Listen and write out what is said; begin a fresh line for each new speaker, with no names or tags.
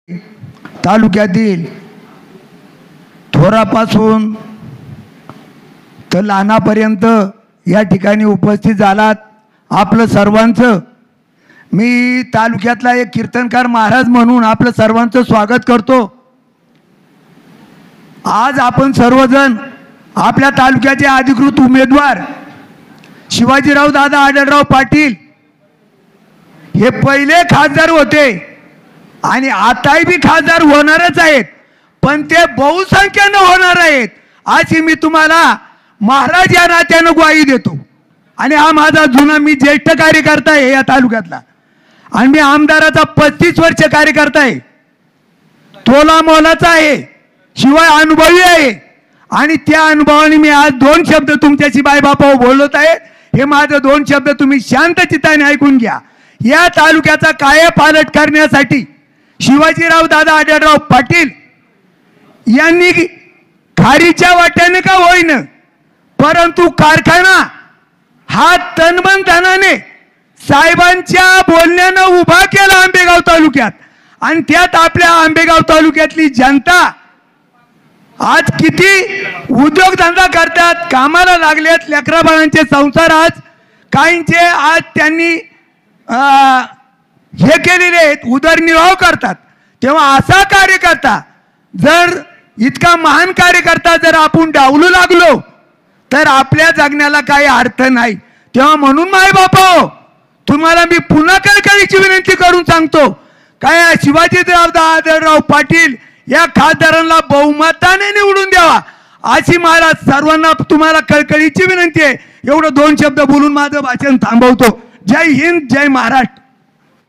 तालुक्यातील थोरापासून तर लहानापर्यंत या ठिकाणी उपस्थित झालात आपलं सर्वांचं मी तालुक्यातला एक कीर्तनकार महाराज म्हणून आपलं सर्वांचं स्वागत करतो। आज आपण सर्वजण आपल्या तालुक्याचे अधिकृत उमेदवार शिवाजीराव दादा आढळराव पाटील हे पहिले खासदार होते आणि आताही बी खासदार होणारच आहेत, पण ते बहुसंख्येने होणार आहेत अशी मी तुम्हाला महाराज या नात्याने ग्वाही देतो। आणि हा माझा जुना मी ज्येष्ठ कार्यकर्ता आहे या तालुक्यातला आणि मी आमदाराचा 35 वर्ष कार्यकर्ता आहे, तोला मोलाचा आहे, शिवाय अनुभवी आहे आणि त्या अनुभवाने मी आज 2 शब्द तुमच्याशी बायबापाव बोलत आहे। हे माझे 2 शब्द तुम्ही शांत चित्ताने ऐकून घ्या। या तालुक्याचा कायापालट करण्यासाठी शिवाजीराव दादा आढळराव पाटील यांनी खारीच्या वाट्याने का होईना परंतु कारखाना हा तनमन धनाने साहेबांच्या बोलण्यानं उभा केला आंबेगाव तालुक्यात आणि त्यात आपल्या आंबेगाव तालुक्यातली जनता आज किती उद्योगधंदा करतात, कामाला लागलेत, लेकरा बाळांचे संसार आज काहींचे आज त्यांनी हे केलेले आहेत, उदरनिर्वाह करतात। तेव्हा असा कार्यकर्ता जर इतका महान कार्यकर्ता जर आपण डावलू लागलो तर आपल्या जगण्याला काही अर्थ नाही। तेव्हा म्हणून माय बापा तुम्हाला मी पुन्हा कळकळीची विनंती करून सांगतो, काय शिवाजीराव आढळराव पाटील या खासदारांना बहुमताने निवडून द्यावा अशी मला सर्वांना तुम्हाला कळकळीची विनंती आहे। एवढं 2 शब्द बोलून माझं भाषण थांबवतो। जय हिंद, जय महाराष्ट्र।